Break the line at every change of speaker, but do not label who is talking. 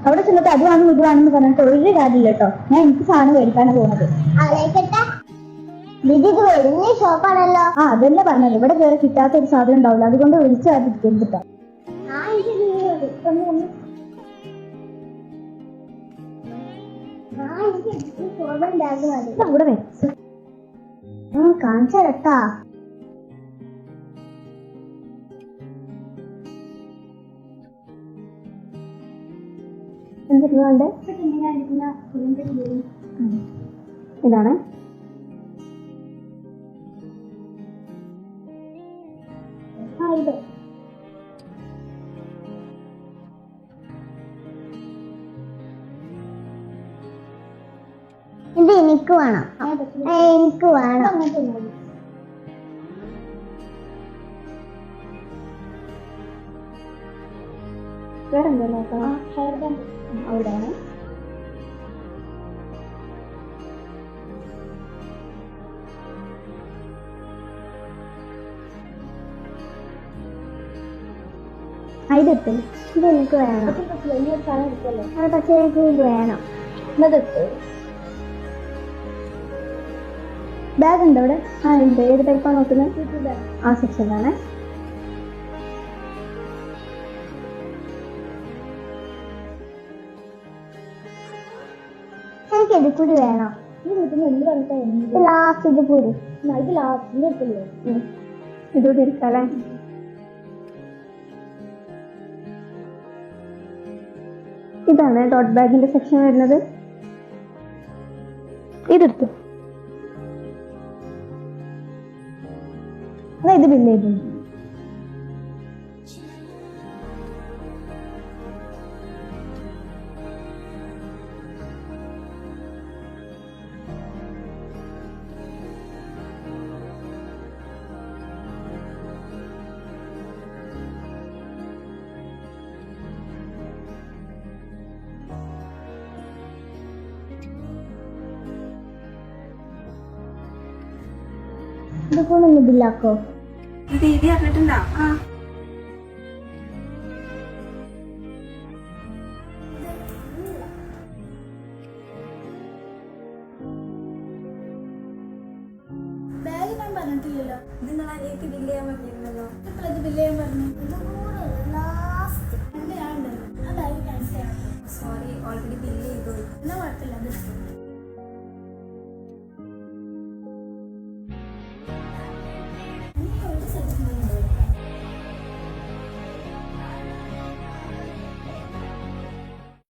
അവിടെ ചെന്നിട്ട് അത് വാങ്ങും ഇത് വാങ്ങുന്നു പറഞ്ഞിട്ട് ഒരു കാര്യമില്ല കേട്ടോ. ഞാൻ എനിക്ക് സാധനം മേടിക്കാനാണ് പോകുന്നത്. വലിയ ഷോപ്പാണല്ലോ. ആ അതന്നെ പറഞ്ഞത്. ഇവിടെ വേറെ കിട്ടാത്ത ഒരു സാധനം ഉണ്ടാവില്ല, അതുകൊണ്ട് വിളിച്ചു കാത്തിരിക്കരുതിട്ടോ. അവിടെ വെച്ച് കാണിച്ചാ എന്തിട്ടുണ്ട്? ഇതാണ് ഇത്. ഇത് എനിക്ക് വേണം, എനിക്ക് വേണം. വേറെ എന്താ നോക്കാം? അവിടെയാണ്. ഇതെടുത്തു. ഇത് എനിക്ക് വേണം. വലിയൊരു സാധനം എടുത്തല്ലോ. പക്ഷേ എനിക്ക് ഇത് വേണം. ഇതെടുത്തു. ബാഗ് ഉണ്ടോ അവിടെ? ആ ഉണ്ട്. ഏത് ടൈപ്പാണ് നോക്കുന്നത്? ആ സെക്ഷനിലാണ്. എനിക്ക് ഇത് കൂടി വേണം. ലാസ്റ്റ് ഇത് കൂടി. ഇത് ലാസ്റ്റിൽ എടുത്തില്ലേ? ഇതുകൂടി എടുക്കാല്ലേ? ഇതാണ് ടോട്ട് ബാഗിന്റെ സെക്ഷൻ വരുന്നത്. ഇതെടുത്തു. ഇത് ബില്ല് ചെയ്തു. ഇതൊക്കെ ബില്ലാക്കോ?
ദീദി അറിഞ്ഞിട്ടുണ്ടോ?
ബാഗ് ഞാൻ പറഞ്ഞിട്ടില്ലല്ലോ.
ഇത് നിങ്ങൾ അനിയത്തി ബില്ല് ചെയ്യാൻ പറഞ്ഞിരുന്നല്ലോ.
ഇത് ബില്ല് ചെയ്യാൻ പറഞ്ഞു. ലാസ്റ്റ് ഞാൻ ആ ബാഗ് ക്യാൻസൽ ചെയ്യാം.
സോറി, ഓൾറെഡി ബില്ല് ചെയ്തു.
എന്നാ കുഴപ്പമില്ല.